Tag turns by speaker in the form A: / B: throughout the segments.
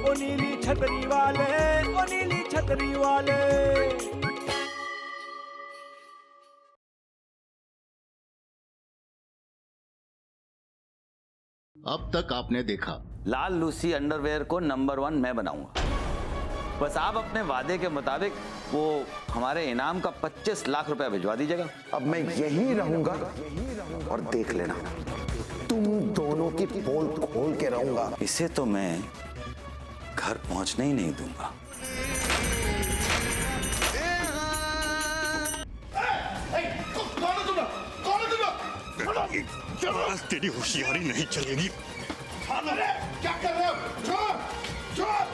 A: ओ नीली छतरी वाले, ओ नीली छतरी वाले।
B: अब तक आपने देखा
C: लाल लूसी अंडरवेयर को नंबर 1 मैं बनाऊंगा। बस आप अपने वादे के मुताबिक वो हमारे इनाम का 25 लाख रुपया भिजवा दीजिएगा।
D: अब मैं यहीं रहूंगा और देख लेना, तुम दोनों की पोल खोल के रहूंगा।
C: इसे तो मैं घर पहुंचने ही नहीं दूंगा।
E: तेरी होशियारी नहीं चलेगी।
F: क्या कर रहे हो? छोड़, छोड़।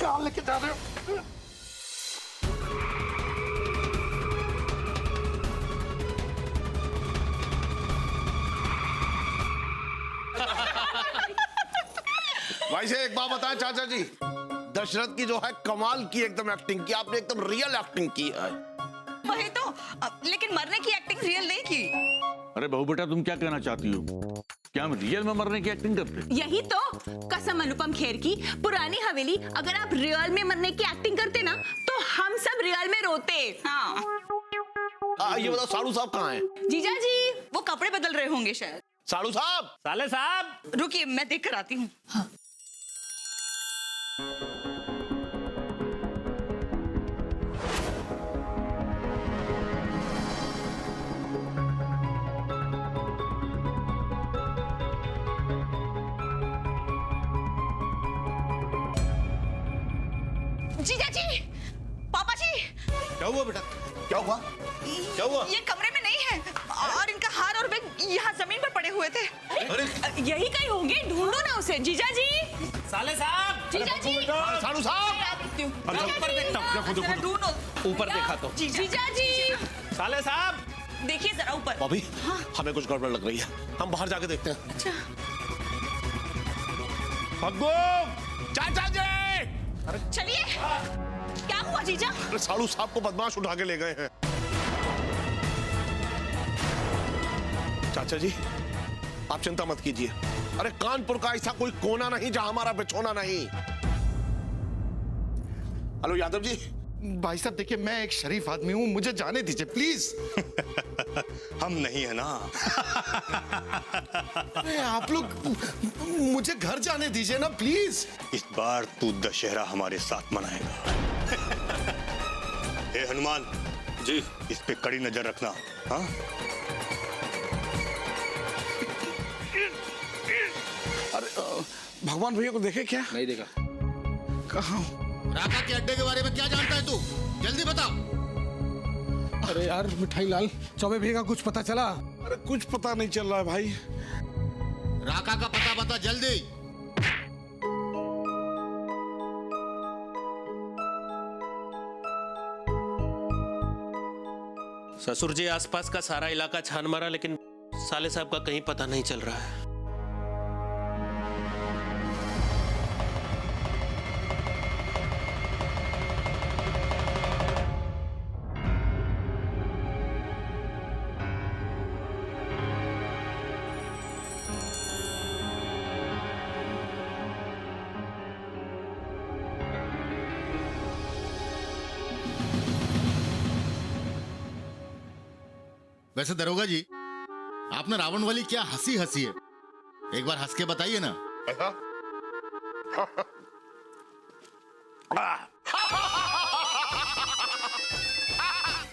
F: कहाँ लेके जा रहे हो?
G: भाई से एक बात बताएं चाचा जी, दशरथ की जो है कमाल की एकदम एक्टिंग की आपने, एकदम रियल एक्टिंग की है।
H: वही तो, लेकिन मरने की एक्टिंग रियल नहीं की।
E: अरे बहू बेटा तुम क्या कहना चाहती हो? क्या हम रियल में मरने की एक्टिंग करते?
H: यही तो कसम अनुपम खेर की पुरानी हवेली, अगर आप रियल में मरने की एक्टिंग करते ना तो हम सब रियल में रोते। हाँ।
G: ये बताओ साड़ू साहब कहाँ हैं?
H: जीजा जी वो कपड़े बदल रहे होंगे शायद।
G: साड़ू साहब,
A: साले साहब
H: रुकिए मैं देख कर आती हूँ। हाँ। जीजा जी, पापा जी।
G: क्या हुआ बेटा? क्या हुआ? क्या हुआ?
H: ये कमरे में नहीं है और इनका हार और बैग यहाँ जमीन पर पड़े हुए थे।
G: अरे
H: यही कहीं होंगे, ढूंढो ना उसे। जीजा जी,
A: साले साहब,
H: जीजा जी,
G: साड़ू साहब,
A: ऊपर देखता हूँ,
H: ढूंढो।
A: ऊपर देखा तो।
H: जीजा जी,
A: साले साहब
H: देखिए जरा ऊपर।
G: बॉबी, हमें कुछ गड़बड़ लग रही है, हम बाहर जाके देखते हैं।
H: अच्छा।
G: भग्गू, चाचा जी।
H: चलिए। क्या हुआ जीजा?
G: अरे साड़ू साहब को बदमाश उठा के ले गए हैं। चाचा जी आप चिंता मत कीजिए, अरे कानपुर का ऐसा कोई कोना नहीं जहां हमारा बिछोना नहीं। हेलो यादव जी।
F: भाई साहब देखिए, मैं एक शरीफ आदमी हूँ, मुझे जाने दीजिए प्लीज।
E: हम नहीं है ना।
F: आप लोग मुझे घर जाने दीजिए ना प्लीज।
E: इस बार तू दशहरा हमारे साथ मनाएगा। हे हनुमान जी, इस पे कड़ी नजर रखना। हाँ
G: अरे भगवान भैया को देखे क्या?
A: नहीं देखा।
G: कहाँ?
B: राका के अड्डे के बारे में क्या जानता है तू? जल्दी बता।
F: अरे यार मिठाई लाल, चौबे भैया का कुछ पता चला?
G: अरे कुछ पता नहीं चल रहा है भाई।
B: राका का पता बता जल्दी।
I: ससुर जी आसपास का सारा इलाका छान मारा, लेकिन साले साहब का कहीं पता नहीं चल रहा है।
B: वैसे दरोगा जी, आपने रावण वाली क्या हंसी हंसी है, एक बार हंस के बताइए ना।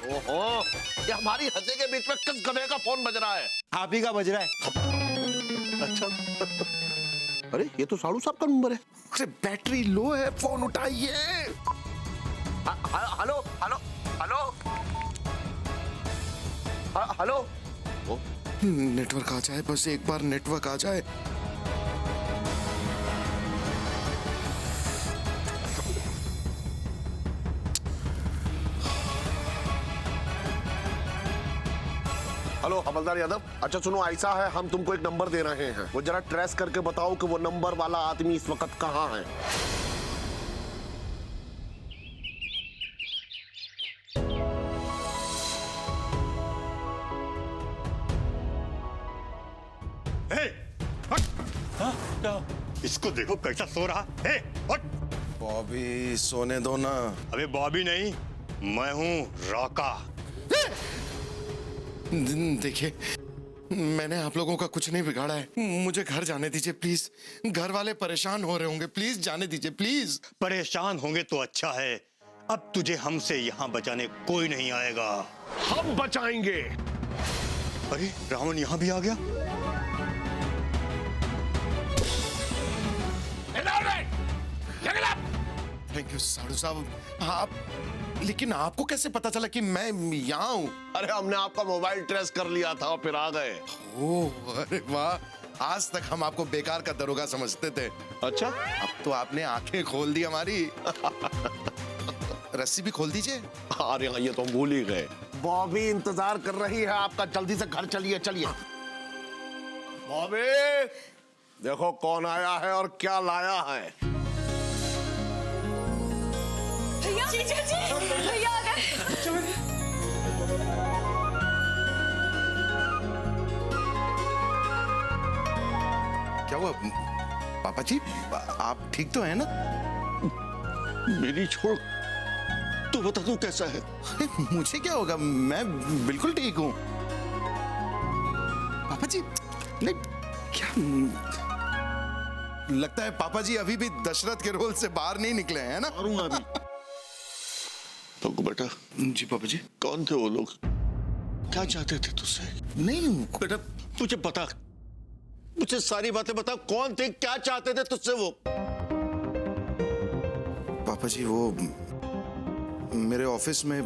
G: ओहो, ये हमारी हंसी के बीच में किस गधे का फोन बज रहा है?
D: आप ही का बज रहा है।
G: अच्छा। अरे ये तो साड़ू साहब का नंबर है।
F: अरे बैटरी लो है, फोन उठाइए।
G: Hello hello hello hello.
F: Network आ जाए, बस एक बार नेटवर्क आ जाए।
G: हेलो हवलदार यादव, अच्छा सुनो, ऐसा है हम तुमको एक नंबर दे रहे हैं, वो जरा ट्रेस करके बताओ कि वो नंबर वाला आदमी इस वक्त कहाँ है।
E: इस
F: उसको देखो कैसा सो रहा है। उठ।
G: बॉबी सोने दो ना।
F: अबे बॉबी नहीं, मैं हूँ रॉका।
G: देखिए, मैंने आप लोगों का कुछ नहीं बिगाड़ा है, मुझे घर जाने दीजिए प्लीज। घर वाले परेशान हो रहे होंगे, प्लीज जाने दीजिए प्लीज।
F: परेशान होंगे तो अच्छा है, अब तुझे हमसे यहाँ बचाने कोई नहीं आएगा।
G: हम बचाएंगे।
F: अरे रावण यहाँ भी आ गया।
G: थैंक यू साधु साहब। आप, लेकिन आपको कैसे पता चला कि मैं यहाँ हूँ?
J: अरे हमने आपका मोबाइल ट्रेस कर लिया था और फिर आ गए।
G: ओह अरे वाह, आज तक हम आपको बेकार का दरोगा समझते थे।
J: अच्छा,
G: अब तो आपने आंखें खोल दी हमारी। रस्सी भी खोल दीजिए।
J: अरे ये तो हम भूल ही गए। बॉबी इंतजार कर रही है आपका, जल्दी से घर चलिए। चलिए बॉबी, देखो कौन आया है और क्या लाया है।
H: जीजा जी, भैया आ गए।
G: क्या हुआ पापा जी, आप ठीक तो हैं ना?
J: मेरी छोड़, तू बता तू कैसा है?
G: मुझे क्या होगा, मैं बिल्कुल ठीक हूँ। पापा जी, नहीं क्या लगता है पापा जी अभी भी दशरथ के रोल से बाहर नहीं निकले हैं ना?
J: मारूंगा अभी। तो बेटा।
G: जी पापा जी।
J: कौन थे वो लोग? क्या चाहते थे तुझसे?
G: नहीं
J: बेटा मुझे बता, मुझे सारी बातें बता, कौन थे, क्या चाहते थे तुझसे वो?
G: पापा जी वो मेरे ऑफिस में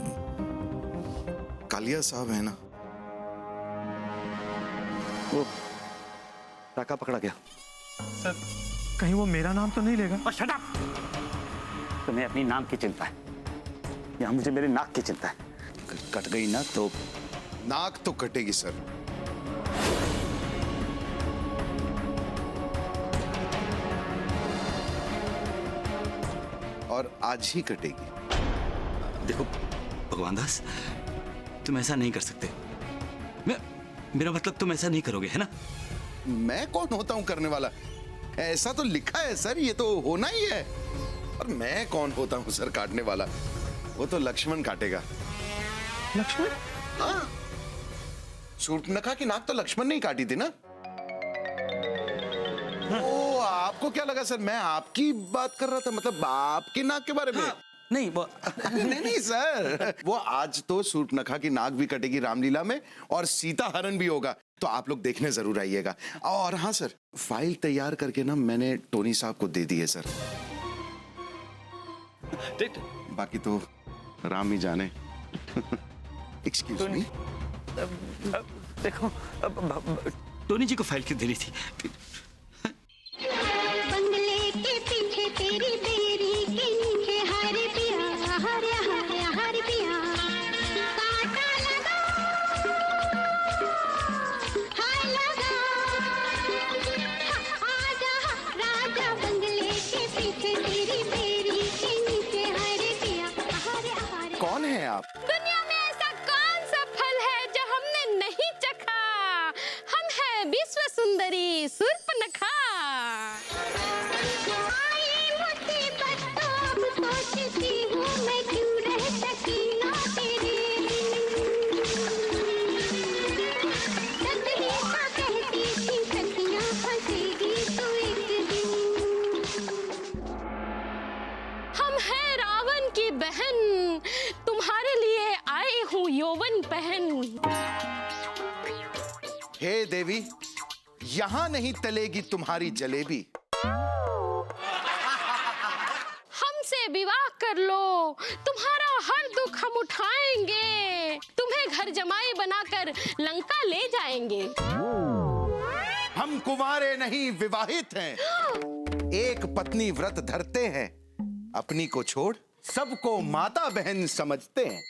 G: कालिया साहब है ना,
C: वो टाका पकड़ा गया।
A: सर कहीं वो मेरा नाम तो नहीं लेगा?
C: और शट अप! तुम्हें अपनी नाम की चिंता है, यहाँ मुझे मेरे नाक की चिंता है। कट गई ना तो
G: नाक तो कटेगी सर। और आज ही कटेगी।
K: देखो भगवान दास, तुम ऐसा नहीं कर सकते। मेरा मतलब तुम ऐसा नहीं करोगे, है ना?
G: मैं कौन होता हूं करने वाला? ऐसा तो लिखा है सर, ये तो होना ही है। और मैं कौन होता हूं सर काटने वाला? वो तो लक्ष्मण काटेगा।
A: लक्ष्मण?
G: हाँ, शूर्पणखा की नाक तो लक्ष्मण ने ही काटी थी ना। ओ, आपको क्या लगा सर मैं आपकी बात कर रहा था, मतलब आपकी नाक के बारे में?
K: हाँ, नहीं वो
G: नहीं सर, वो आज तो शूर्पणखा की नाक भी कटेगी रामलीला में और सीता हरण भी होगा, तो आप लोग देखने जरूर आइएगा। और हाँ सर, फाइल तैयार करके ना मैंने टोनी साहब को दे दी है सर। बाकी तो राम ही जाने। Excuse me.
K: देखो टोनी जी को फाइल क्यों देनी थी?
L: बंगले के पीछे तेरी बेरी के नीचे हरे पिया, हरे हरे हरे पिया, कांटा लगा हाय लगा, आजा राजा बंगले के पीछे तेरी बेरी के नीचे हरे पिया, हरे हरे।
G: कौन है आप?
L: दुनिया में ऐसा कौन सा फल है जो हमने नहीं चखा? हम हैं विश्व सुंदरी शूर्पणखा। आई मुसीबत तो अब सोचती हूँ मैं क्यों रह सकी ना तेरे। सतही सा कहती थी सखियाँ फंसेगी तो एक दिन। हम हैं रावण की बहन, तुम्हारे लिए आए हूँ यौवन पहन।
G: हे देवी, यहाँ नहीं तलेगी तुम्हारी जलेबी।
L: हमसे विवाह कर लो, तुम्हारा हर दुख हम उठाएंगे, तुम्हें घर जमाई बनाकर लंका ले जाएंगे।
G: हम कुंवारे नहीं विवाहित हैं, एक पत्नी व्रत धरते हैं, अपनी को छोड़ सबको माता बहन समझते हैं।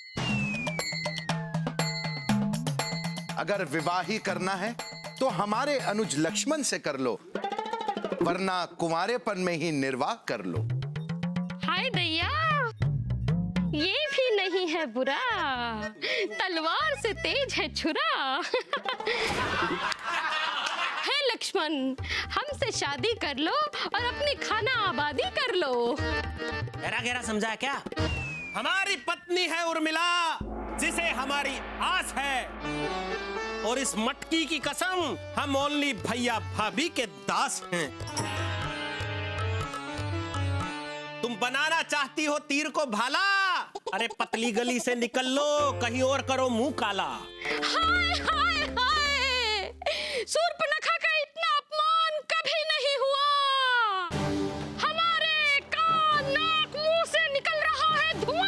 G: अगर विवाह ही करना है तो हमारे अनुज लक्ष्मण से कर लो, वरना कुंवारेपन में ही निर्वाह कर लो।
L: हाय दैया, ये भी नहीं है बुरा, तलवार से तेज है छुरा। है लक्ष्मण, हमसे शादी कर लो और अपनी खाना आबादी कर लो।
I: गहरा गहरा समझा क्या? हमारी पत्नी है उर्मिला, जिसे हमारी आस है, और इस मटकी की कसम हम ओनली भैया भाभी के दास हैं। तुम बनाना चाहती हो तीर को भाला? अरे पतली गली से निकल लो, कहीं और करो मुंह काला।
L: हाय हाय हाय, शूर्पणखा का इतना अपमान कभी नहीं हुआ। हमारे कान नाक मुंह से निकल रहा है धुआं।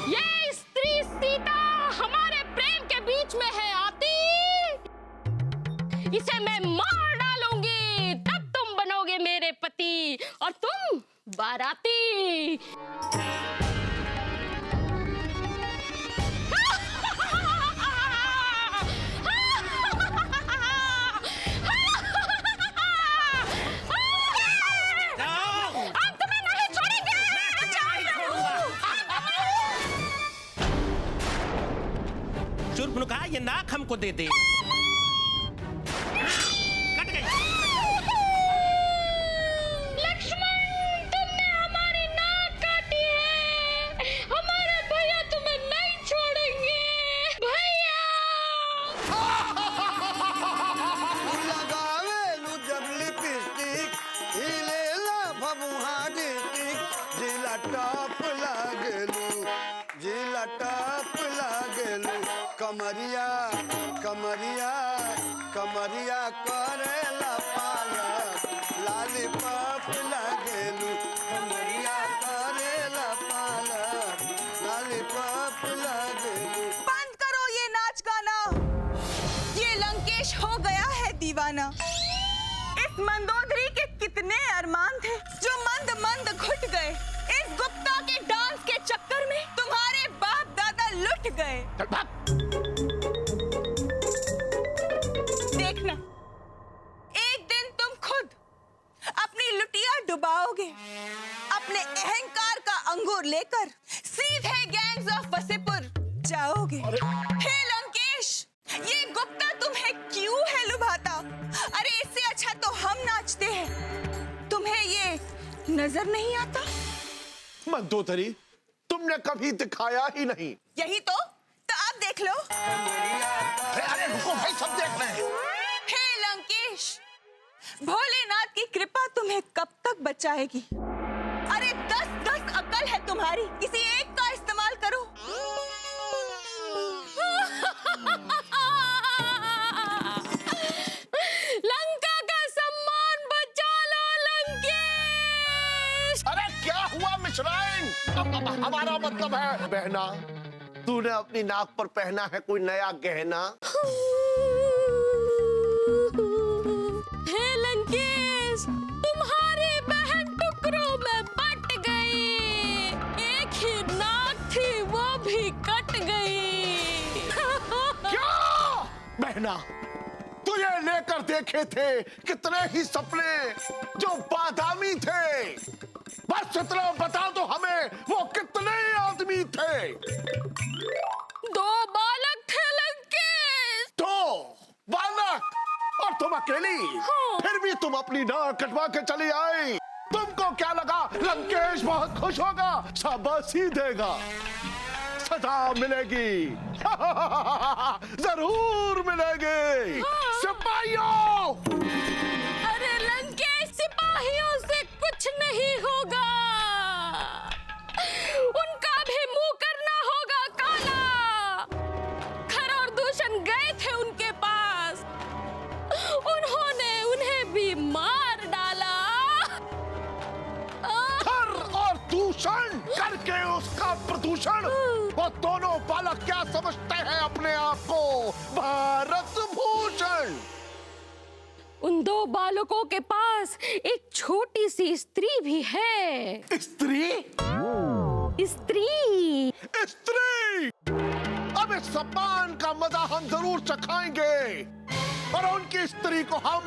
L: ये स्त्री सीता हमारे प्रेम के बीच में है आती, इसे मैं मार डालूंगी, तब तुम बनोगे मेरे पति और तुम बाराती। अब तुम्हें नहीं छोड़ेंगे।
I: शूर्पणखा, ये नाक हमको दे दे। कट गई।
L: लक्ष्मण, तुमने हमारी नाक काटी है। हमारे भैया तुम्हें नहीं छोड़ेंगे। भैया
A: लगावेलू जब लिपस्टिक, हिलेला भमुहा डिस्ट्रिक्ट, जिला टॉप लागेलू, जिला टॉप लागेलू, कमरिया कमरिया कमरिया करेला पालक, लॉलीपॉप लागेलू, कमरिया करेला पालक, लॉलीपॉप लागेलू।
H: बंद करो ये नाच गाना, ये लंकेश हो गया है दीवाना। इस मंदोदरी के कितने अरमान थे जो मंद मंद घुट गए। इस गुप्ता के डांस के चक्कर में तुम्हारे बाप दादा लुट गए। देखना, एक दिन तुम खुद अपनी लुटिया डुबाओगे, अपने अहंकार का अंगूर लेकर सीधे गैंग्स ऑफ वसेपुर जाओगे। हे लंकेश, ये गुप्ता तुम्हें क्यों है लुभाता? अरे इससे अच्छा तो हम नाचते हैं। तुम्हें ये नजर नहीं आता?
J: मंदोदरी, तुमने कभी दिखाया ही नहीं।
H: यही तो आप देख लो।
J: अरे रुको भाई, सब देख रहे हैं।
H: हे लंकेश, भोलेनाथ की कृपा तुम्हें कब तक बचाएगी? अरे 10 अकल है तुम्हारी, किसी एक का इस्तेमाल करो।
L: लंका का सम्मान बचा लो लंकेश।
J: अरे क्या हुआ मिश्राइन? हमारा मतलब है बहना, तूने अपनी नाक पर पहना है कोई नया गहना?
L: हे लंकेश, तुम्हारी बहन टुकड़ों में बट गई। एक ही नाक थी, वो भी कट गई।
J: क्या बहना, तुझे लेकर देखे थे कितने ही सपने जो बादामी थे। बस इतना बता दो हमें, वो कितने आदमी थे?
L: 2 बालक थे लंकेश।
J: 2 बालक और तुम अकेली?
L: हाँ।
J: फिर भी तुम अपनी नाक कटवा के चली आई। तुमको क्या लगा लंकेश बहुत खुश होगा, शाबाशी देगा? सजा मिलेगी। जरूर मिलेगी।
L: हाँ।
J: सिपाहियों!
L: अरे लंकेश, सिपाहियों से कुछ नहीं होगा। उनका भी मुंह करना होगा काला। खर और दूषण गए थे उनके पास, उन्होंने उन्हें भी मार डाला।
J: खर और दूषण करके उसका प्रदूषण। वो दोनों बालक क्या समझते हैं अपने आप को? भारत भूषण।
L: उन 2 बालकों के पास एक छोटी सी स्त्री भी है।
J: स्त्री?
L: स्त्री?
J: स्त्री! अब इस सम्मान का मजा हम जरूर चखाएंगे और उनकी स्त्री को हम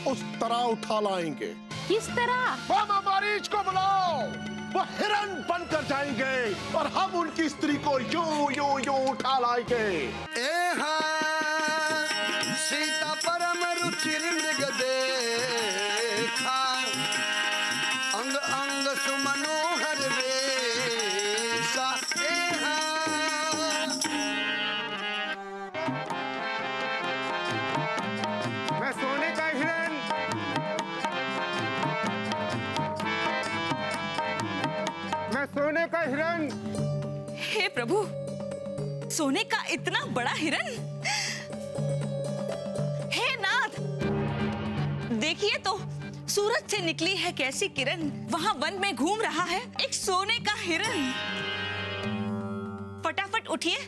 J: उस तरह उठा लाएंगे।
L: किस तरह?
J: हम हमारी मारीच को बुलाओ, वो हिरन बनकर जाएंगे और हम उनकी स्त्री को यूं यूं यूं उठा लाएंगे।
D: सीता परम रुचिर मृग देखा, अंग अंग सुमनोहर वेशा।
J: मैं सोने का हिरन, मैं सोने का हिरन।
H: हे प्रभु, सोने का इतना बड़ा हिरन! हे नाथ, देखिए तो सूरज से निकली है कैसी किरण, वहां वन में घूम रहा है एक सोने का हिरन। फटाफट उठिए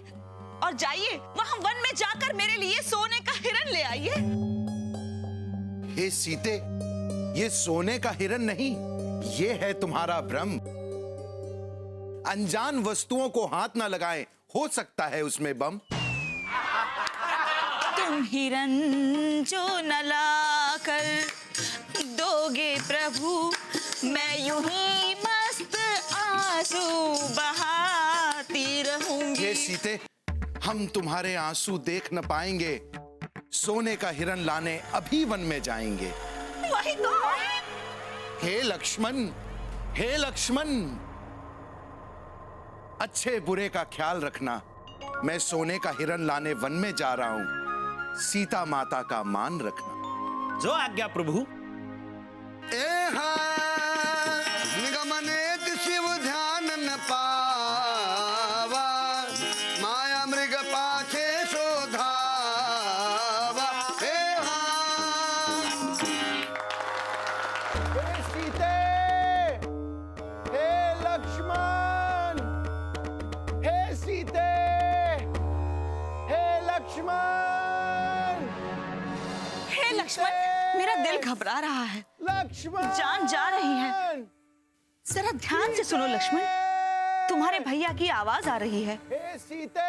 H: और जाइए वहां वन में जाकर मेरे लिए सोने का हिरन ले आइए।
G: हे सीते, ये सोने का हिरन नहीं, ये है तुम्हारा भ्रम। अनजान वस्तुओं को हाथ ना लगाएं, हो सकता है उसमें बम।
H: तुम हिरन जो न लाकर दोगे प्रभु, मैं यूं ही मस्त आंसू बहाती रहूंगी।
G: ये सीते, हम तुम्हारे आंसू देख न पाएंगे, सोने का हिरन लाने अभी वन में जाएंगे।
H: वही तो।
G: हे लक्ष्मण, हे लक्ष्मण, अच्छे बुरे का ख्याल रखना। मैं सोने का हिरन लाने वन में जा रहा हूं, सीता माता का मान रखना।
I: जो आज्ञा प्रभु।
D: निगमनेत शिव ध्यान न पावा, माया मृग पाछे शोधावा।
A: हे सीते, हे लक्ष्मण, हे सीते, हे लक्ष्मण।
H: हे लक्ष्मण, मेरा दिल घबरा रहा है,
A: लक्ष्मण,
H: जान जा रही है। जरा ध्यान से सुनो लक्ष्मण, तुम्हारे भैया की आवाज आ रही है।
A: हे सीते,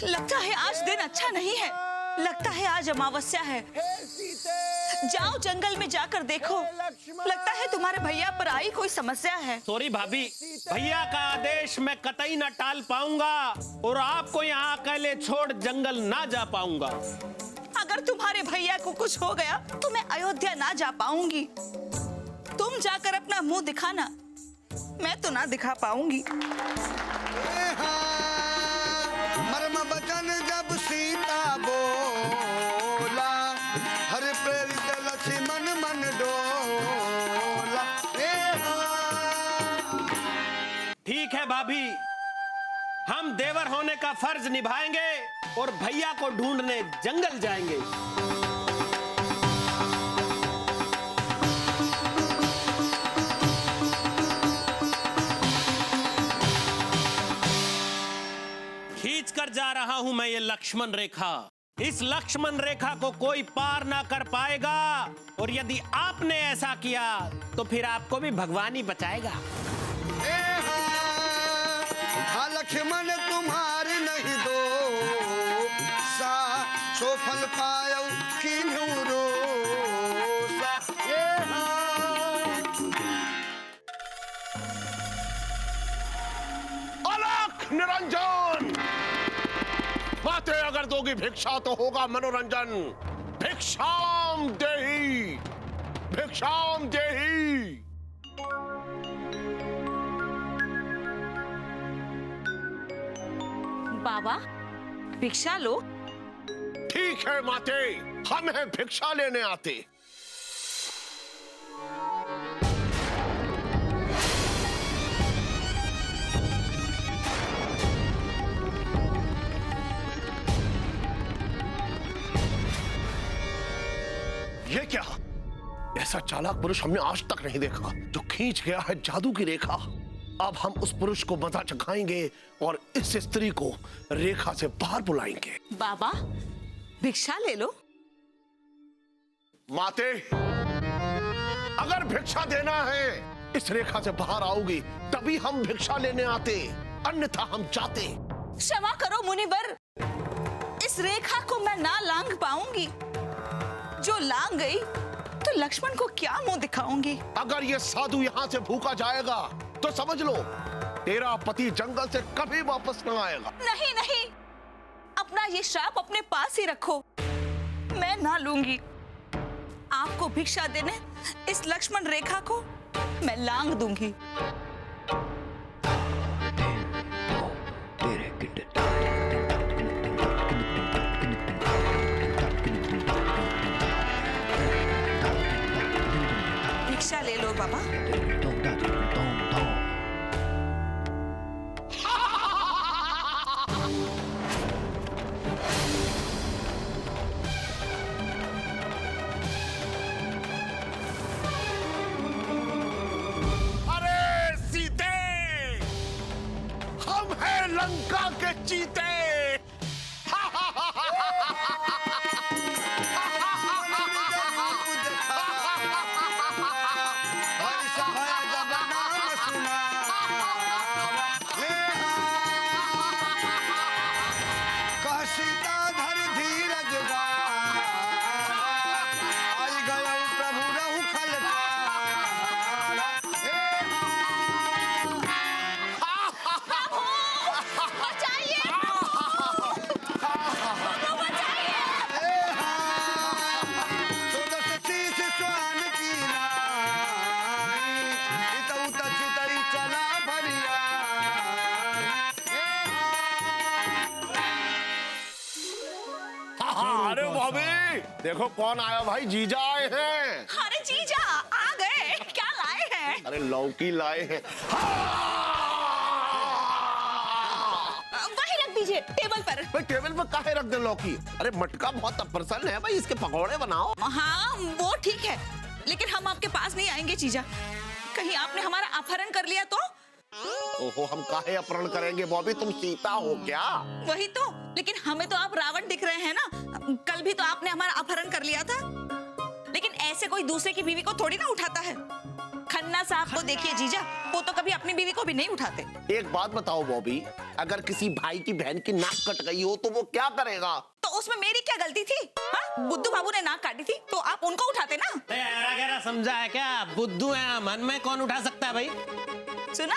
H: लगता है आज दिन अच्छा नहीं है, लगता है आज अमावस्या है।
A: हे सीते,
H: जाओ जंगल में जाकर देखो, लगता है तुम्हारे भैया पर आई कोई समस्या है।
I: सॉरी भाभी, भैया का आदेश मैं कतई न टाल पाऊंगा और आपको यहाँ अकेले छोड़ जंगल ना जा पाऊंगा।
H: अगर तुम्हारे भैया को कुछ हो गया तो मैं अयोध्या ना जा पाऊंगी। तुम जाकर अपना मुंह दिखाना, मैं तो ना दिखा पाऊंगी।
D: मर्म बचन जब सीता बोला, हर प्रेरित लक्ष्मण मन डोला।
I: ठीक है भाभी, हम देवर होने का फर्ज निभाएंगे और भैया को ढूंढने जंगल जाएंगे। खींच कर जा रहा हूं मैं ये लक्ष्मण रेखा। इस लक्ष्मण रेखा को कोई पार ना कर पाएगा और यदि आपने ऐसा किया तो फिर आपको भी भगवान ही बचाएगा।
D: लक्ष्मण तुम्हारी नहीं दो सा, सो फल पायो किन्हू रोसा।
J: अलख निरंजन, बातें अगर दोगी भिक्षा तो होगा मनोरंजन। भिक्षाम देहि, भिक्षाम देहि।
H: बाबा, भिक्षा लो।
J: ठीक है माते, हम हैं भिक्षा लेने आते। ये क्या? ऐसा चालाक पुरुष हमने आज तक नहीं देखा, जो खींच गया है जादू की रेखा। अब हम उस पुरुष को मजा चखाएंगे और इस स्त्री को रेखा से बाहर बुलाएंगे।
H: बाबा, भिक्षा ले लो।
J: माते, अगर भिक्षा देना है, इस रेखा से बाहर आओगी तभी हम भिक्षा लेने आते, अन्यथा हम जाते।
H: क्षमा करो मुनिवर, इस रेखा को मैं ना लांघ पाऊंगी। जो लांघ गई तो लक्ष्मण को क्या मुंह दिखाऊंगी?
J: अगर ये साधु यहाँ से भूखा जाएगा तो समझ लो तेरा पति जंगल से कभी वापस न आएगा।
H: नहीं नहीं, अपना ये श्राप अपने पास ही रखो, मैं ना लूंगी। आपको भिक्षा देने इस लक्ष्मण रेखा को मैं लांग दूंगी। भिक्षा ले लो बाबा।
J: अरे सीते, हम हैं लंका के चीते। अरे भाभी देखो कौन आया भाई, जीजा आए हैं।
H: अरे जीजा आ गए, क्या लाए हैं?
J: अरे लौकी लाए हैं।
H: वही रख दीजिए टेबल पर।
J: भाई टेबल पर काहे रख दे लौकी? अरे मटका बहुत प्रसन्न है भाई, इसके पकौड़े बनाओ।
H: हाँ वो ठीक है, लेकिन हम आपके पास नहीं आएंगे जीजा, कहीं आपने हमारा अपहरण कर लिया तो?
J: ओहो, हम काहे अपहरण करेंगे बॉबी, तुम सीता हो क्या?
H: वही तो, लेकिन हमें तो आप रावण दिख रहे हैं ना। कल भी तो आपने हमारा अपहरण कर लिया था, लेकिन ऐसे कोई दूसरे की बीवी को थोड़ी ना उठाता है। खन्ना साहब को देखिए जीजा, वो तो कभी अपनी बीवी को भी नहीं उठाते।
J: एक बात बताओ बॉबी, अगर किसी भाई की बहन की नाक कट गई हो तो वो क्या करेगा?
H: तो उसमें मेरी क्या गलती थी? हाँ? बुद्धू बाबू ने नाक काटी थी तो आप उनको उठाते ना।
I: गहरा समझा है क्या? बुद्धू है, मन में कौन उठा सकता है भाई?
H: सुना,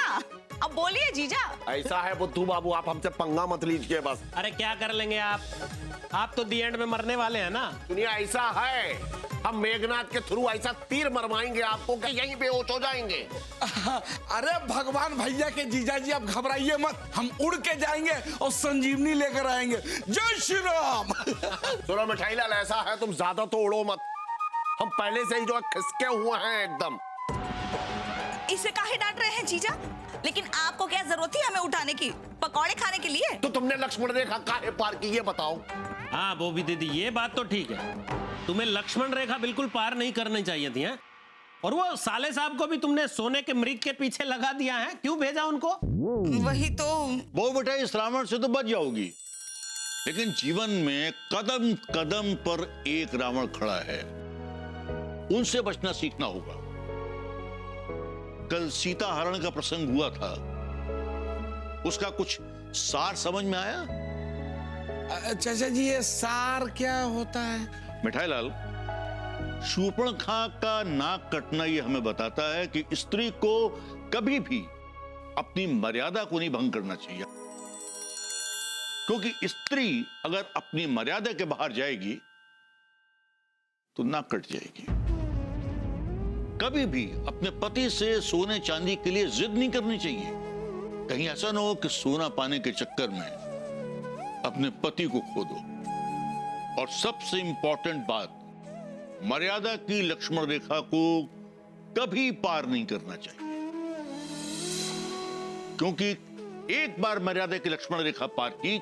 H: अब बोलिए जीजा।
J: ऐसा है बुद्धू बाबू, आप हमसे पंगा मत लीजिए बस।
I: अरे क्या कर लेंगे आप तो दी एंड में मरने वाले हैं ना।
J: सुनिए ऐसा है, हम मेघनाथ के थ्रू ऐसा तीर मरवाएंगे आपको कि यहीं बेहोश हो जाएंगे।
A: अरे भगवान भैया के जीजा जी आप घबराइए मत, हम उड़ के जाएंगे और संजीवनी लेकर आएंगे। जय श्री राम।
J: सुनो मिठाई लाल, ऐसा है तुम ज्यादा तो उड़ो मत, हम पहले से ही जो है खिसके हुए हैं एकदम।
H: इसे काहे डांट रहे हैं जीजा? लेकिन आपको क्या जरूरत थी हमें उठाने की? पकौड़े खाने के लिए?
J: तो तुमने लक्ष्मण रेखा काहे पार की ये बताओ।
I: हाँ बोबी दीदी, ये बात तो ठीक है, तुम्हें लक्ष्मण रेखा बिल्कुल पार नहीं करनी चाहिए थी। हैं? और वो साले साहब को भी तुमने सोने के मृग के पीछे लगा दिया है, क्यों भेजा उनको?
H: वही तो।
E: वो बेटा इस रावण से तो बच जाओगी, लेकिन जीवन में कदम कदम पर एक रावण खड़ा है, उनसे बचना सीखना होगा। कल सीता हरण का प्रसंग हुआ था, उसका कुछ सार समझ में आया?
A: चाचा जी ये सार क्या होता है?
E: मिठाई लाल, शूर्पणखा का नाक कटना ये हमें बताता है कि स्त्री को कभी भी अपनी मर्यादा को नहीं भंग करना चाहिए, क्योंकि स्त्री अगर अपनी मर्यादा के बाहर जाएगी तो नाक कट जाएगी। कभी भी अपने पति से सोने चांदी के लिए जिद नहीं करनी चाहिए, कहीं ऐसा ना हो कि सोना पाने के चक्कर में अपने पति को खो दो। और सबसे इंपॉर्टेंट बात, मर्यादा की लक्ष्मण रेखा को कभी पार नहीं करना चाहिए, क्योंकि एक बार मर्यादा की लक्ष्मण रेखा पार की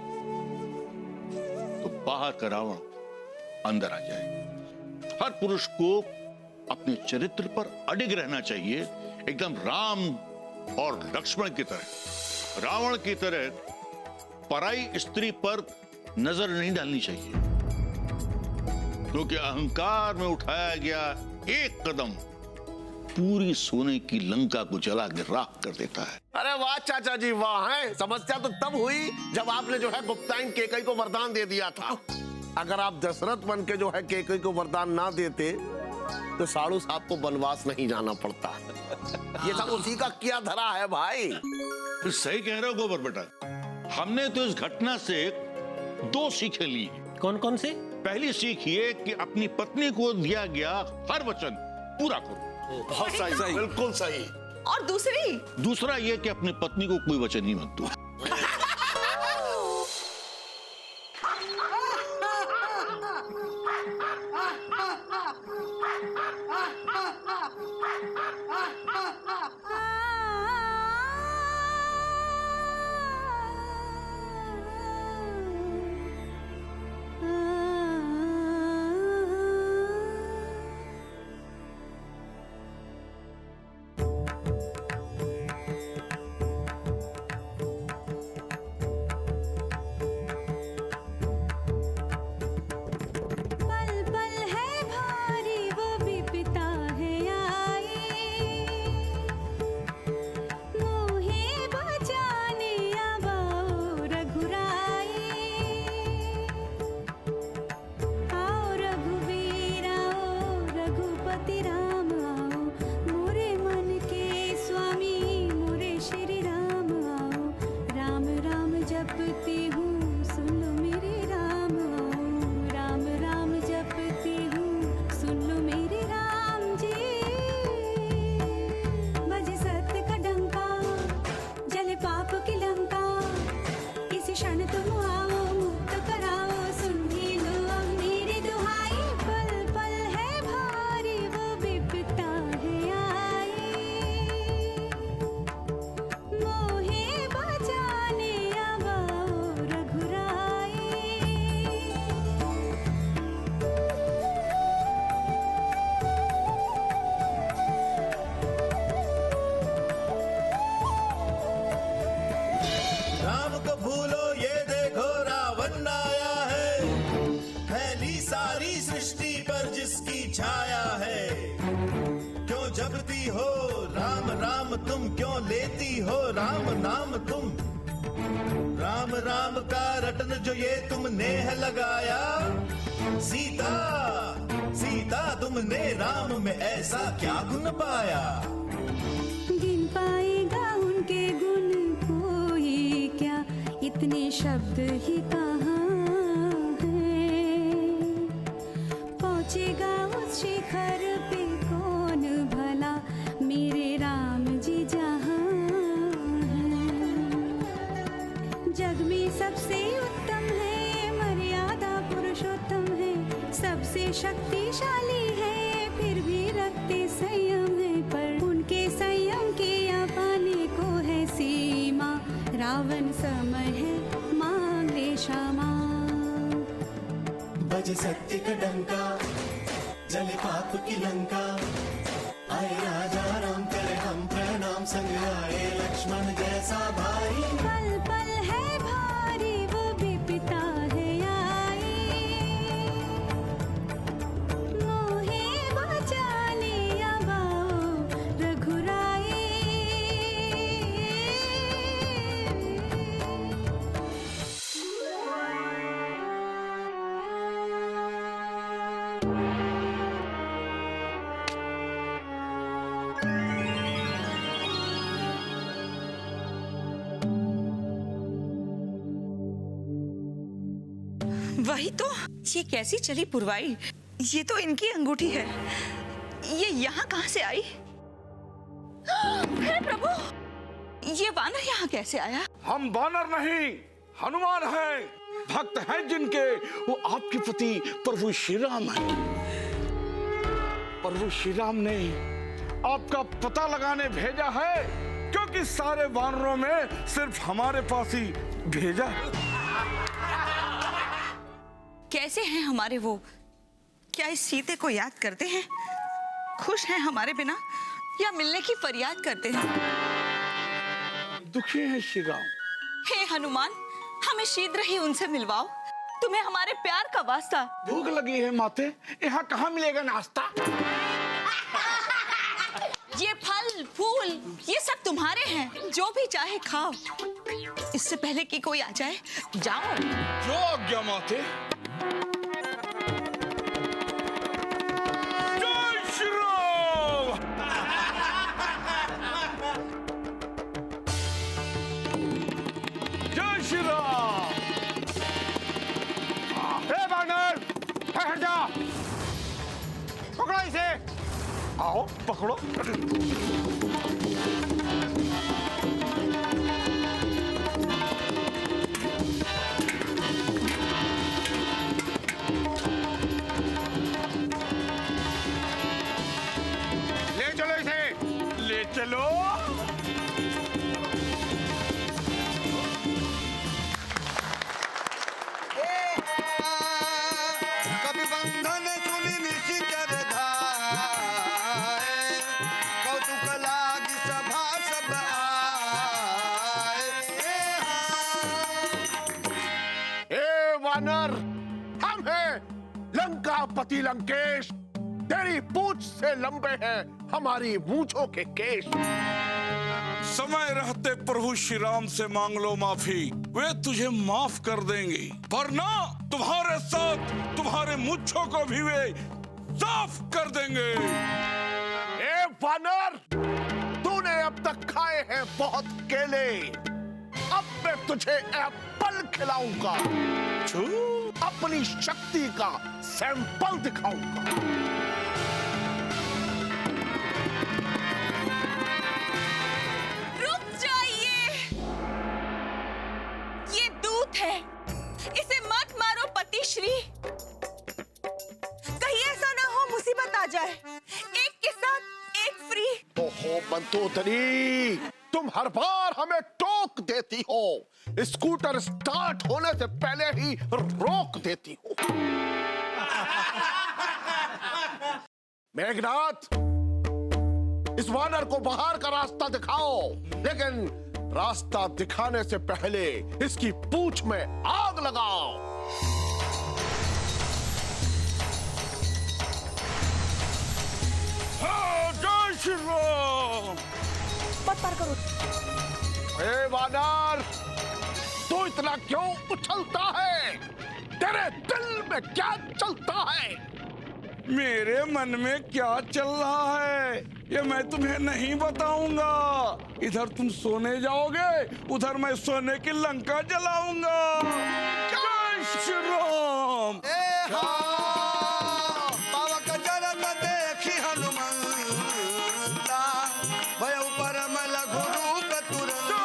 E: तो बाहर का रावण अंदर आ जाए। हर पुरुष को अपने चरित्र पर अडिग रहना चाहिए, एकदम राम और लक्ष्मण की तरह। रावण की तरह पराई स्त्री पर नजर नहीं डालनी चाहिए, क्योंकि अहंकार में उठाया गया एक कदम पूरी सोने की लंका को जला के राख कर देता है।
J: अरे वाह चाचा जी वाह, है समस्या तो तब हुई जब आपने जो है गुप्ताइन केकई को वरदान दे दिया था। अगर आप दशरथ बन के जो है केकई को वरदान ना देते तो साड़ू साहब को वनवास नहीं जाना पड़ता। ये सब उसी का किया धरा है भाई।
E: तो सही कह रहे हो गोबर बेटा। हमने तो इस घटना से 2 सीखें ली।
I: कौन कौन से?
E: पहली सीख ये कि अपनी पत्नी को दिया गया हर वचन पूरा करो।
J: बहुत सही, बिल्कुल सही।
H: और
E: दूसरा ये कि अपनी पत्नी को कोई वचन ही मत दो।
M: छाया है क्यों जपती हो राम राम तुम, क्यों लेती हो राम नाम तुम। राम राम का रटन जो ये तुमने है लगाया, सीता सीता तुमने राम में ऐसा क्या गुण पाया।
N: गिन पाएगा उनके गुण कोई क्या, इतने शब्द ही कहाँ हैं। पहुँचेगा उस शिखर पे कौन भला, मेरे राम जी जहाँ हैं। जग में सबसे उत्तम है, मर्यादा पुरुषोत्तम है, सबसे शक्तिशाली है, फिर भी रखते संयम है। पर उनके संयम के या पाने को है सीमा, रावण समय है मांग ले क्षमा।
M: बजे सत्य का डंका, जले पाप की लंका, आए राजा राम करे हम प्रणाम, संग आए लक्ष्मण जैसा भाई।
N: पल पल है भारी वो भी पिता है आई, मोहे बचाने आवाओ रघुराई।
H: वही तो, ये कैसी चली पुरवाई। ये तो इनकी अंगूठी है, ये यहाँ कहाँ से आई? हे प्रभु, ये वानर यहाँ कैसे आया?
A: हम वानर नहीं, हनुमान हैं, भक्त हैं जिनके, वो आपके पति प्रभु श्री राम हैं। प्रभु श्री राम ने आपका पता लगाने भेजा है, क्योंकि सारे वानरों में सिर्फ हमारे पास ही भेजा है।
H: कैसे हैं हमारे वो? क्या इस सीते को याद करते हैं? खुश हैं हमारे बिना या मिलने की फरियाद करते हैं?
A: दुखी हैं श्री राम।
H: हे हनुमान, हमें शीघ्र ही उनसे मिलवाओ, तुम्हें हमारे प्यार का वास्ता।
A: भूख लगी है माते, यहाँ कहाँ मिलेगा नाश्ता?
H: ये फल फूल ये सब तुम्हारे हैं, जो भी चाहे खाओ, इससे पहले कि कोई आ जाए। जाओ।
A: जो आज्ञा माते। जय श्री
J: ए वानर, हट जा। पकड़ो इसे। आओ पकड़ो। ले चलो इसे।
A: ले चलो।
D: कभी बंधन सुनी निशिचर धाए, कौतुक लागी सभा सब आए।
J: ए वानर, हम हैं लंका पति लंकेश। तेरी पूंछ से लंबे हैं हमारी मूंछों के केश।
A: समय रहते प्रभु श्री राम से मांग लो माफी, वे तुझे माफ कर देंगे, वरना तुम्हारे साथ तुम्हारे मूंछों को भी वे साफ कर देंगे।
J: ए वानर, तूने अब तक खाए हैं बहुत केले, अब मैं तुझे एप्पल खिलाऊंगा। अपनी शक्ति का सैंपल दिखाऊंगा।
H: रुक जाइए, ये दूत है, इसे मत मारो पतिश्री। कहीं ऐसा ना हो मुसीबत आ जाए, एक के साथ एक फ्री।
J: ओहो मंतोदरी, तुम हर बार हमें टोक देती हो, स्कूटर स्टार्ट होने से पहले ही रोक देती हो। मेघनाथ, इस वानर को बाहर का रास्ता दिखाओ, लेकिन रास्ता दिखाने से पहले इसकी पूंछ में आग लगाओ।
A: जय श्री राम।
H: मत पार करो।
J: ए वानर, तू इतना क्यों उछलता है? तेरे दिल में क्या चलता है?
A: मेरे मन में क्या चल रहा है ये मैं तुम्हें नहीं बताऊंगा। इधर तुम सोने जाओगे, उधर मैं सोने की लंका जलाऊंगा। जय श्री राम।
D: पावक जरत देखी हनुमंता, भयउ परम लघु रूप तुरंता।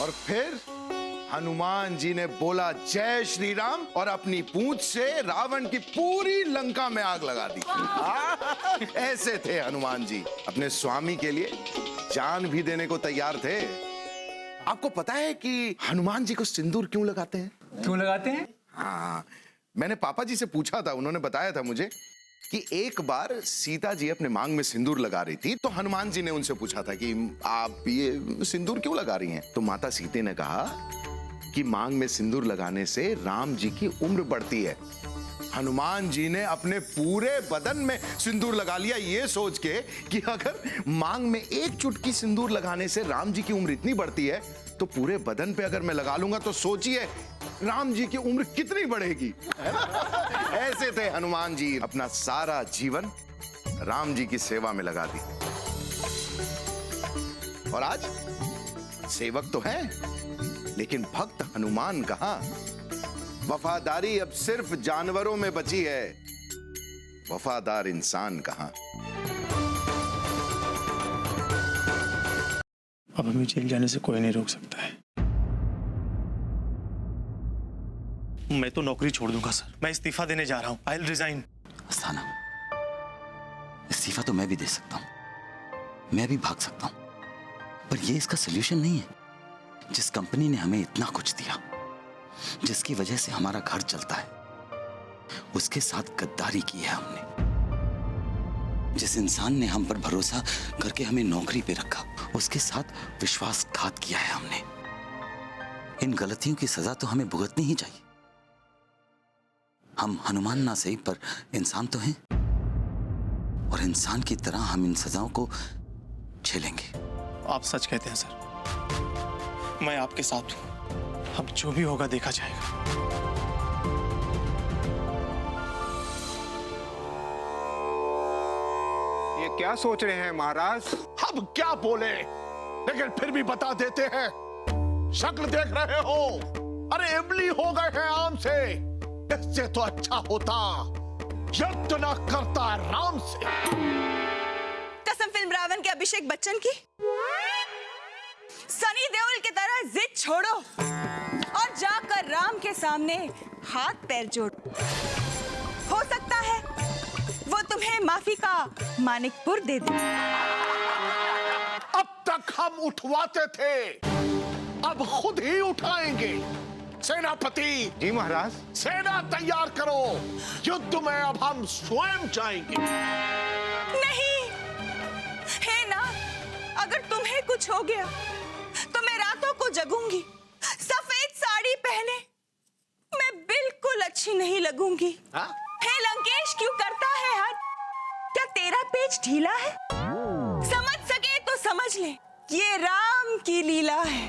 G: और फिर हनुमान जी ने बोला जय श्री राम और अपनी पूंछ से रावण की पूरी लंका में आग लगा दी। ऐसे थे हनुमान जी, अपने स्वामी के लिए जान भी देने को तैयार थे। आपको पता है कि हनुमान जी को सिंदूर क्यों लगाते हैं?
O: क्यों लगाते हैं?
G: हाँ, मैंने पापा जी से पूछा था, उन्होंने बताया था मुझे कि एक बार सीता जी अपने मांग में सिंदूर लगा रही थी, तो हनुमान जी ने उनसे पूछा था कि आप ये सिंदूर क्यों लगा रही हैं? तो माता सीता ने कहा कि मांग में सिंदूर लगाने से राम जी की उम्र बढ़ती है। हनुमान जी ने अपने पूरे बदन में सिंदूर लगा लिया, ये सोच के कि अगर मांग में एक चुटकी सिंदूर लगाने से राम जी की उम्र इतनी बढ़ती है, तो पूरे बदन पे अगर मैं लगा लूंगा तो सोचिए राम जी की उम्र कितनी बढ़ेगी। ऐसे थे हनुमान जी, अपना सारा जीवन राम जी की सेवा में लगा दी। और आज सेवक तो हैं, लेकिन भक्त हनुमान कहां? वफादारी अब सिर्फ जानवरों में बची है, वफादार इंसान कहां?
O: अब हमें जेल जाने से कोई नहीं रोक सकता है। मैं तो नौकरी छोड़ दूंगा सर, मैं इस्तीफा देने जा रहा हूं। I will resign.
K: अस्थाना, इस्तीफा तो मैं भी दे सकता हूं, मैं भी भाग सकता हूं, पर यह इसका सोल्यूशन नहीं है। जिस कंपनी ने हमें इतना कुछ दिया, जिसकी वजह से हमारा घर चलता है, उसके साथ गद्दारी की है हमने। जिस इंसान ने हम पर भरोसा करके हमें नौकरी पे रखा, उसके साथ विश्वासघात किया है हमने। इन गलतियों की सजा तो हमें भुगतनी ही चाहिए। हम हनुमान ना सही पर इंसान तो हैं, और इंसान की तरह हम इन सजाओं को झेलेंगे।
O: आप सच कहते हैं सर, मैं आपके साथ हूं। अब जो भी होगा देखा जाएगा।
P: ये क्या सोच रहे हैं महाराज?
J: अब अब क्या बोले, लेकिन फिर भी बता देते हैं। शक्ल देख रहे हो, अरे इमली हो गए हैं आम से। इससे तो अच्छा होता युद्ध न करता राम से।
H: कसम फिल्म रावण के अभिषेक बच्चन की। सनी देओल की तरह जिद छोड़ो और जाकर राम के सामने हाथ पैर जोड़ो। हो सकता है वो तुम्हें माफी का मानिकपुर दे दे।
J: अब तक हम उठवाते थे, अब खुद ही उठाएंगे। सेनापति
D: जी महाराज।
J: सेना तैयार करो, युद्ध में अब हम स्वयं जाएंगे।
H: नहीं है ना, अगर तुम्हें कुछ हो गया तो मैं रातों को जगूंगी। सफेद साड़ी पहने मैं बिल्कुल अच्छी नहीं लगूंगी। हे लंकेश, क्यों करता है हाथ? क्या तेरा पेच ढीला है? समझ सके तो समझ ले, ये राम की लीला है।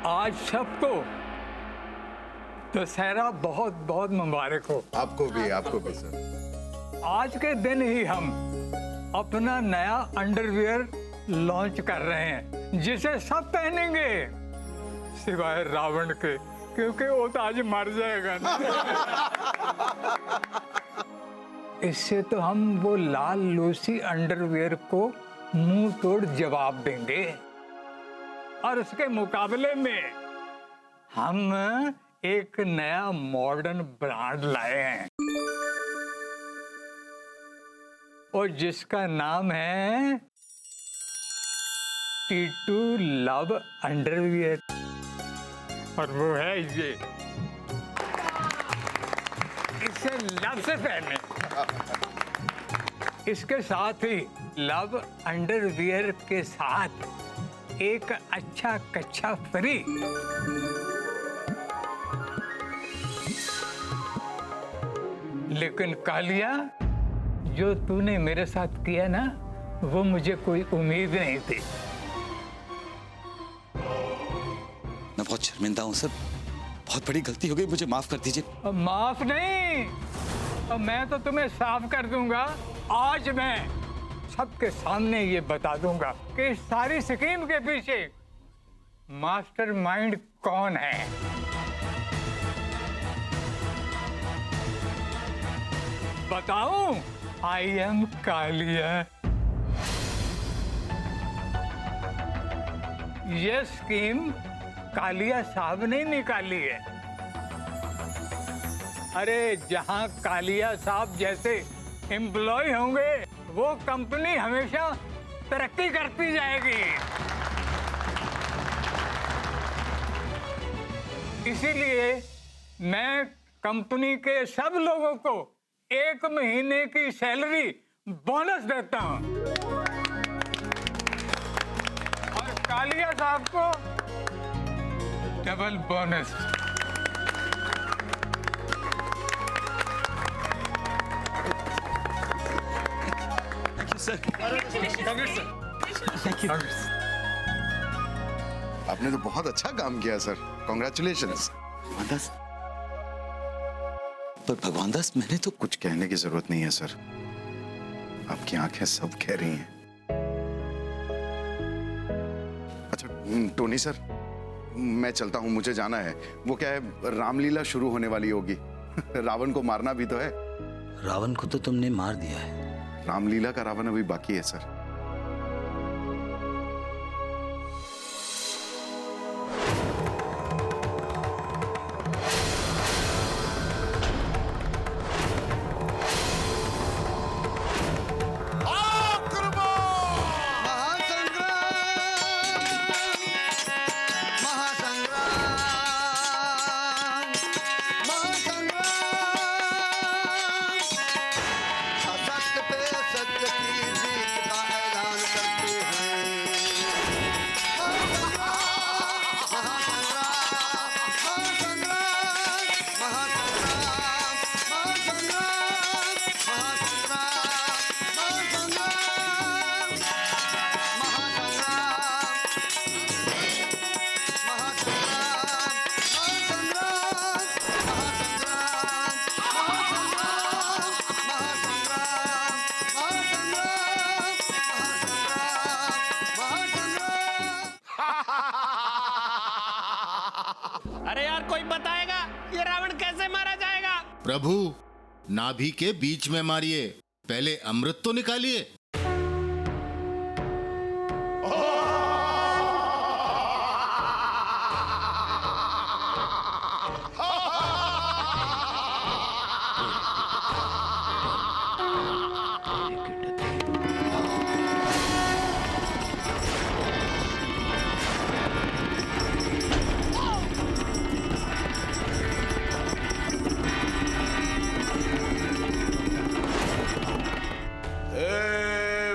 P: आज सबको दशहरा बहुत बहुत मुबारक हो।
G: आपको भी सर।
P: आज के दिन ही हम अपना नया अंडरवियर लॉन्च कर रहे हैं, जिसे सब पहनेंगे सिवाय रावण के, क्योंकि वो तो आज मर जाएगा ना। इससे तो हम वो लाल लूसी अंडरवियर को मुंह तोड़ जवाब देंगे, और उसके मुकाबले में हम एक नया मॉडर्न ब्रांड लाए हैं, और जिसका नाम है टीटू लव अंडरवियर, और वो है ये। इसे लव से पहने। इसके साथ ही लव अंडरवियर के साथ एक अच्छा कच्छा फ्री। लेकिन कालिया, जो तूने मेरे साथ किया ना, वो मुझे कोई उम्मीद नहीं थी।
K: मैं बहुत शर्मिंदा हूँ सर, बहुत बड़ी गलती हो गई, मुझे माफ कर दीजिए।
P: माफ नहीं, मैं तो तुम्हें साफ कर दूंगा। आज मैं सबके सामने ये बता दूंगा कि इस सारी स्कीम के पीछे मास्टरमाइंड कौन है। बताऊं? I am Kalia. ये स्कीम कालिया साहब ने निकाली है। अरे जहां कालिया साहब जैसे एम्प्लॉय होंगे, वो कंपनी हमेशा तरक्की करती जाएगी। इसीलिए मैं कंपनी के सब लोगों को 1 महीने की सैलरी बोनस देता हूं, और कालिया साहब को डबल बोनस।
G: आपने तो बहुत अच्छा काम किया सर, कॉन्ग्रेचुलेशंस।
K: पर भगवान दास, मैंने तो
G: कुछ कहने की जरूरत नहीं है सर, आपकी आंखें सब कह रही हैं। अच्छा टोनी सर, मैं चलता हूं, मुझे जाना है। वो क्या है, रामलीला शुरू होने वाली होगी। रावण को मारना भी तो है।
K: रावण को तो तुमने मार दिया है,
G: रामलीला का रावण अभी बाकी है सर।
M: सत्य पे सत्य की जीत का
B: प्रभु, नाभि के बीच में मारिए, पहले अमृत तो निकालिए।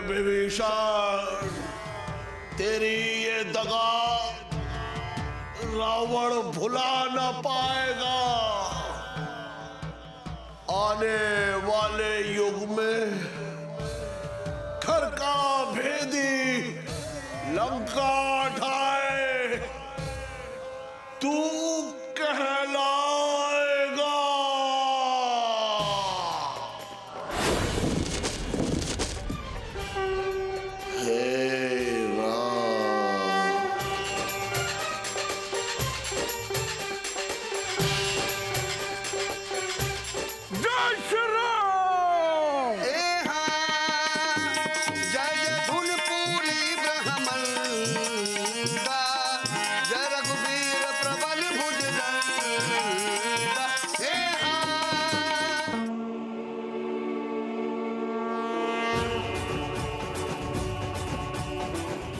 J: विभीषण, तेरी ये दगा रावण भुला न पाएगा। आने वाले युग में घर का भेदी लंका ढाए तू कहलाएगा।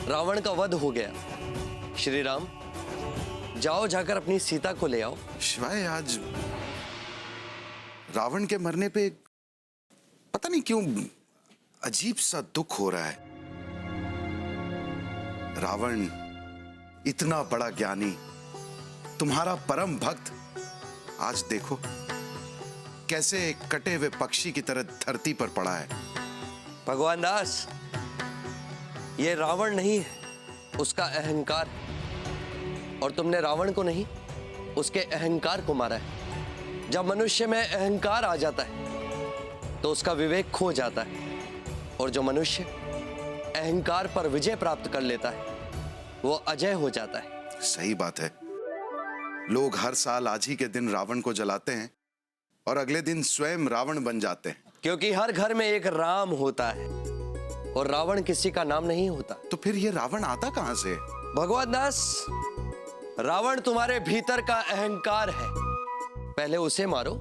Q: रावण का वध हो गया। श्री राम, जाओ जाकर अपनी सीता को ले आओ।
G: शिवाय, आज रावण के मरने पे पता नहीं क्यों अजीब सा दुख हो रहा है। रावण इतना बड़ा ज्ञानी, तुम्हारा परम भक्त, आज देखो कैसे एक कटे हुए पक्षी की तरह धरती पर पड़ा है।
Q: भगवान दास, ये रावण नहीं है, उसका अहंकार। और तुमने रावण को नहीं, उसके अहंकार को मारा है। जब मनुष्य में अहंकार आ जाता है तो उसका विवेक खो जाता है, और जो मनुष्य अहंकार पर विजय प्राप्त कर लेता है वो अजय हो जाता है।
G: सही बात है। लोग हर साल आज ही के दिन रावण को जलाते हैं और अगले दिन स्वयं रावण बन जाते हैं।
Q: क्योंकि हर घर में एक राम होता है और रावण किसी का नाम नहीं होता।
G: तो फिर ये रावण आता कहां से?
Q: भगवान दास, रावण तुम्हारे भीतर का अहंकार है। पहले उसे मारो,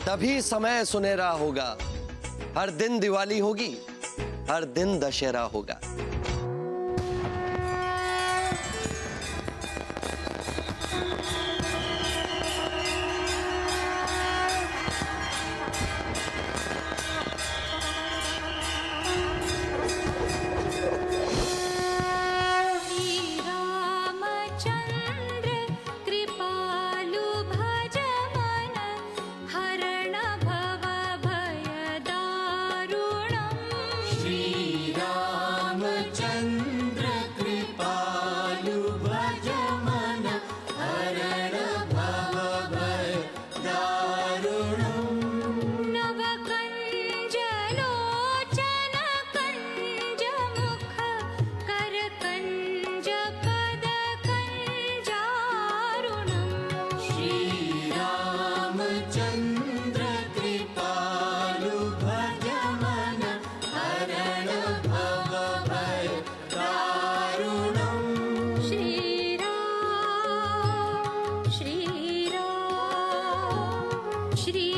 Q: तभी समय सुनहरा होगा। हर दिन दिवाली होगी, हर दिन दशहरा होगा।
L: श्री